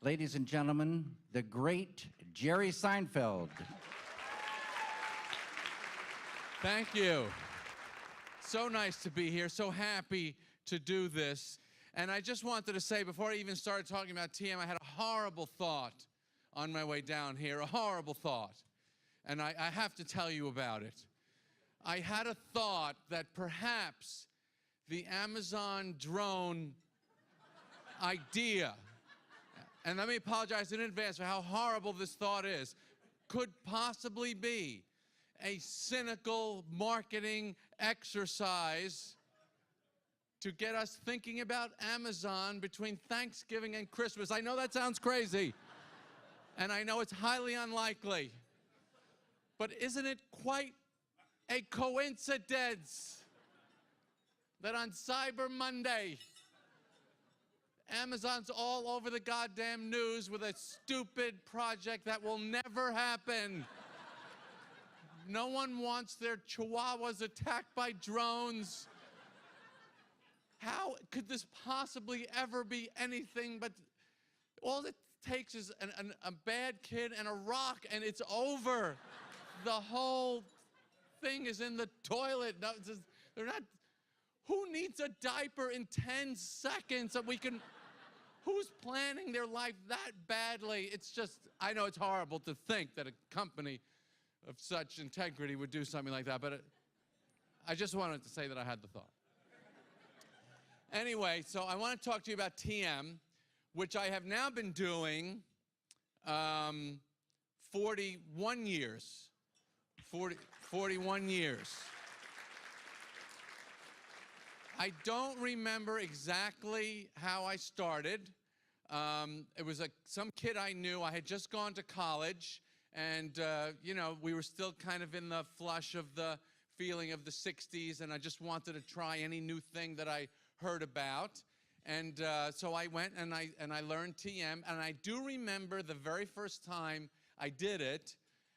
Ladies and gentlemen, the great Jerry Seinfeld. Thank you. So nice to be here, so happy to do this. And I just wanted to say, before I even started talking about TM, I had a horrible thought on my way down here, a horrible thought. And I have to tell you about it. I had a thought that perhaps the Amazon drone idea, and let me apologize in advance for how horrible this thought is, could possibly be a cynical marketing exercise to get us thinking about Amazon between Thanksgiving and Christmas. I know that sounds crazy, and I know it's highly unlikely, but isn't it quite a coincidence that on Cyber Monday, Amazon's all over the goddamn news with a stupid project that will never happen? No one wants their chihuahuas attacked by drones. How could this possibly ever be anything but all it takes is a bad kid and a rock and it's over. The whole thing is in the toilet. No, they're not. Who needs a diaper in 10 seconds that we can? Who's planning their life that badly? It's just, I know it's horrible to think that a company of such integrity would do something like that, but I just wanted to say that I had the thought. Anyway, so I want to talk to you about TM, which I have now been doing 41 years. 41 years. I don't remember exactly how I started. It was some kid I knew. I had just gone to college, and you know, we were still kind of in the flush of the feeling of the 60s, and I just wanted to try any new thing that I heard about. And so I went and I learned TM, and I do remember the very first time I did it,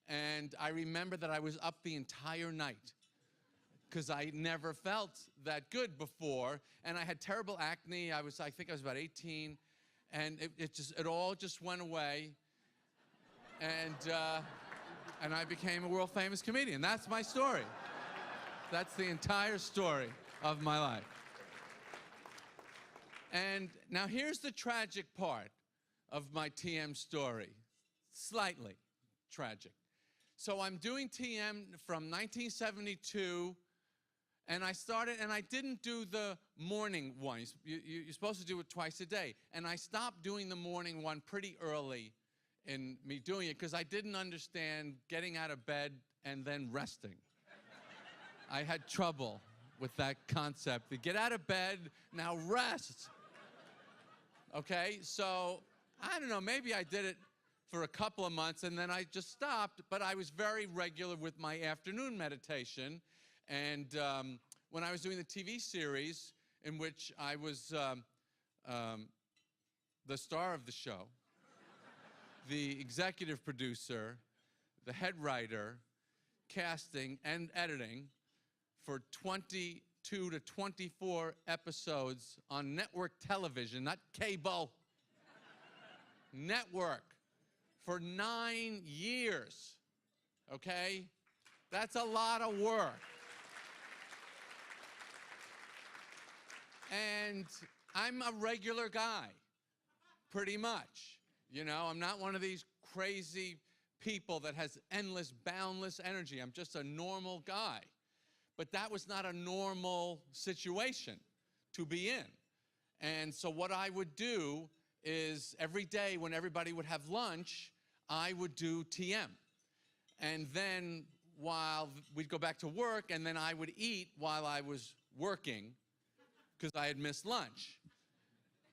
and I remember that I was up the entire night because I never felt that good before, and I had terrible acne. I think I was about 18, and it all just went away, and I became a world famous comedian. That's my story. That's the entire story of my life. And now here's the tragic part of my TM story. Slightly tragic. So I'm doing TM from 1972, and I started, and I didn't do the morning one. You're supposed to do it twice a day. And I stopped doing the morning one pretty early in me doing it because I didn't understand getting out of bed and then resting. I had trouble with that concept. To get out of bed, now rest. Okay, so I don't know, maybe I did it for a couple of months and then I just stopped, but I was very regular with my afternoon meditation. And when I was doing the TV series in which I was the star of the show, the executive producer, the head writer, casting and editing for 22 to 24 episodes on network television, not cable, network, for 9 years, okay? That's a lot of work. And I'm a regular guy, pretty much. You know, I'm not one of these crazy people that has endless, boundless energy. I'm just a normal guy. But that was not a normal situation to be in. And so what I would do is every day when everybody would have lunch, I would do TM. And then while we'd go back to work, and then I would eat while I was working because I had missed lunch.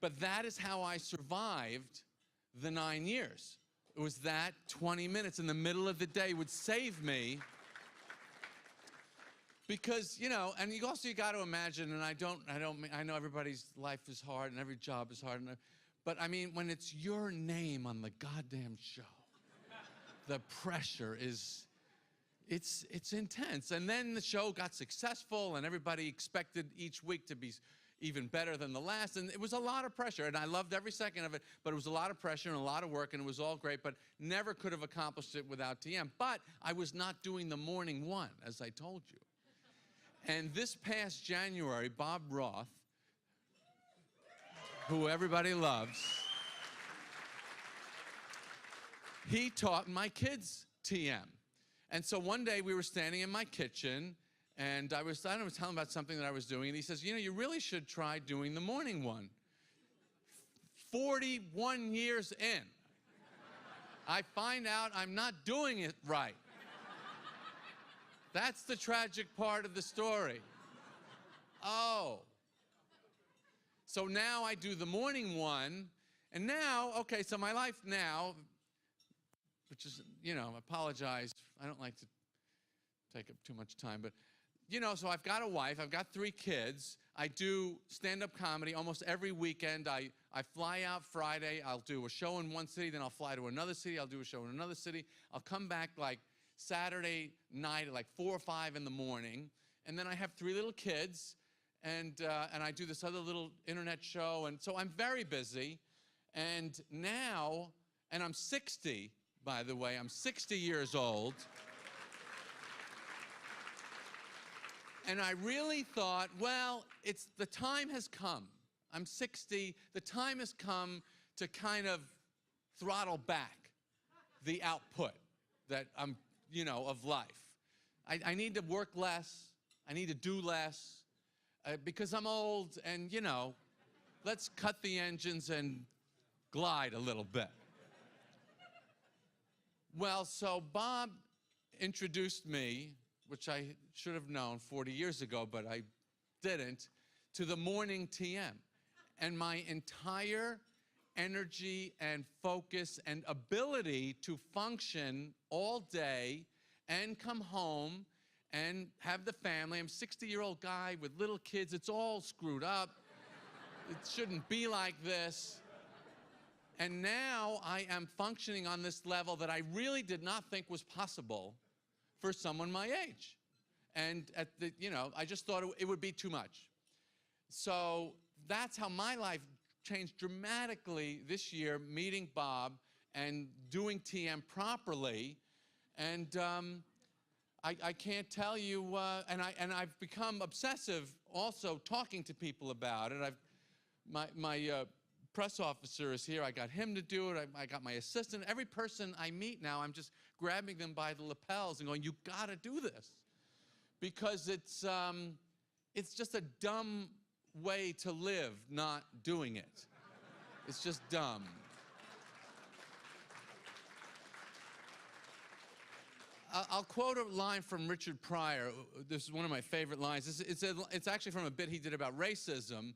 But that is how I survived the 9 years. It was that 20 minutes in the middle of the day would save me. Because, you know, and you got to imagine, and I know everybody's life is hard and every job is hard, but I mean, when it's your name on the goddamn show, the pressure is, it's intense. And then the show got successful and everybody expected each week to be even better than the last. And it was a lot of pressure, and I loved every second of it, but it was a lot of pressure and a lot of work, and it was all great, but never could have accomplished it without TM. But I was not doing the morning one, as I told you. And this past January, Bob Roth, who everybody loves, he taught my kids TM. And so one day we were standing in my kitchen, and I was telling him about something that I was doing, and he says, you know, you really should try doing the morning one. 41 years in, I find out I'm not doing it right. That's the tragic part of the story. Oh. So now I do the morning one, and now, okay, so my life now, which is, you know, I apologize, I don't like to take up too much time, but, you know, so I've got a wife, I've got 3 kids, I do stand-up comedy almost every weekend. I fly out Friday, I'll do a show in one city, then I'll fly to another city, I'll do a show in another city, I'll come back like Saturday night at like 4 or 5 in the morning, and then I have 3 little kids, and I do this other little internet show, and so I'm very busy, and now, and I'm 60, by the way, I'm 60 years old, and I really thought, well, the time has come. I'm 60, the time has come to kind of throttle back the output that I'm, you know, of life. I need to work less, I need to do less, because I'm old, and, you know, let's cut the engines and glide a little bit. Well, so Bob introduced me, which I should have known 40 years ago, but I didn't, to the morning TM. And my entire energy and focus and ability to function all day and come home and have the family. I'm a 60-year-old guy with little kids. It's all screwed up. It shouldn't be like this. And now I am functioning on this level that I really did not think was possible for someone my age. And at the, you know, I just thought it would be too much. So that's how my life changed dramatically this year, meeting Bob and doing TM properly. And I can't tell you, and I've become obsessive also talking to people about it. My press officer is here. I got him to do it. I got my assistant. Every person I meet now, I'm just grabbing them by the lapels and going, you gotta do this. Because it's just a dumb way to live not doing it. It's just dumb. I'll quote a line from Richard Pryor. This is one of my favorite lines. It's actually from a bit he did about racism.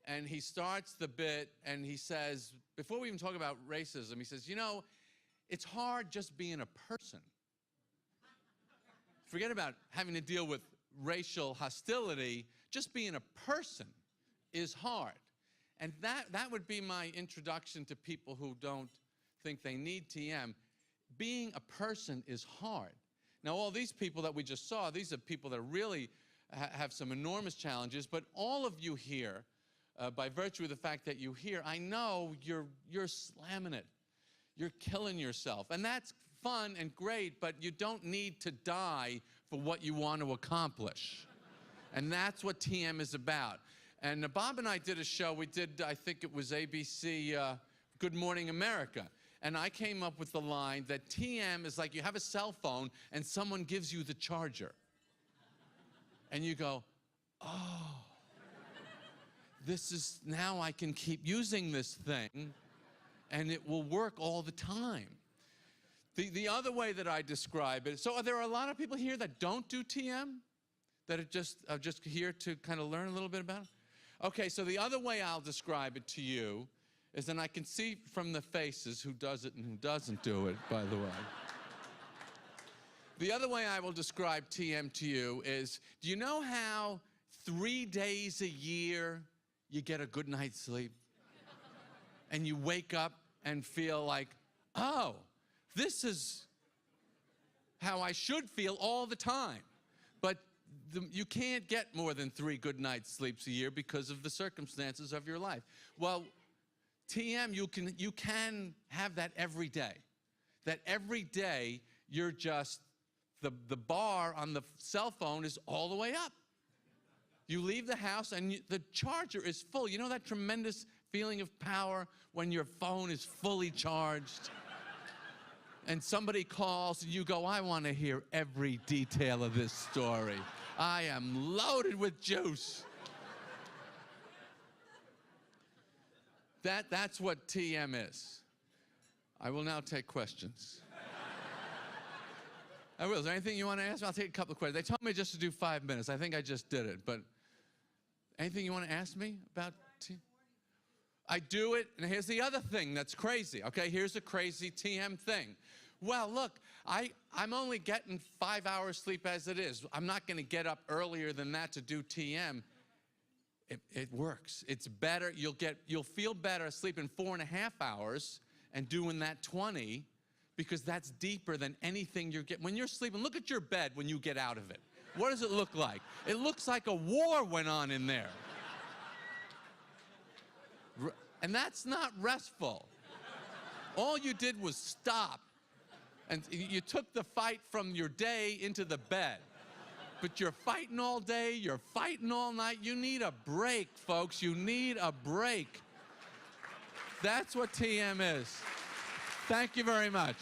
And he starts the bit and he says, before we even talk about racism, he says, you know, it's hard just being a person. Forget about having to deal with racial hostility. Just being a person is hard. And that would be my introduction to people who don't think they need TM. Being a person is hard. Now, all these people that we just saw, these are people that really have some enormous challenges, but all of you here, by virtue of the fact that you're here, I know you're slamming it. You're killing yourself. And that's fun and great, but you don't need to die for what you want to accomplish. And that's what TM is about. And Bob and I did a show. We did, I think it was ABC Good Morning America. And I came up with the line that TM is like you have a cell phone and someone gives you the charger. And you go, oh. This is, now I can keep using this thing and it will work all the time. The other way that I describe it, so are there a lot of people here that don't do TM? That are just here to kind of learn a little bit about it? Okay, so the other way I'll describe it to you is, and I can see from the faces who does it and who doesn't do it, by the way. The other way I will describe TM to you is, do you know how 3 days a year you get a good night's sleep? And you wake up and feel like, oh, this is how I should feel all the time. But you can't get more than 3 good nights sleeps a year because of the circumstances of your life. Well, TM, you can have that every day. That every day you're just, the bar on the cell phone is all the way up. You leave the house and the charger is full. You know that tremendous feeling of power when your phone is fully charged? And somebody calls and you go, I want to hear every detail of this story. I am loaded with juice. That's what TM is. I will now take questions. I will. Is there anything you want to ask? I'll take a couple of questions. They told me just to do 5 minutes. I think I just did it. But anything you want to ask me about TM? I do it, and here's the other thing that's crazy. Okay, here's a crazy TM thing. Well, look, I'm only getting 5 hours sleep as it is. I'm not going to get up earlier than that to do TM. It works. It's better. You'll feel better sleeping 4.5 hours and doing that 20, because that's deeper than anything you're getting. When you're sleeping, look at your bed when you get out of it. What does it look like? It looks like a war went on in there. And that's not restful. All you did was stop. And you took the fight from your day into the bed. But you're fighting all day, you're fighting all night. You need a break, folks. You need a break. That's what TM is. Thank you very much.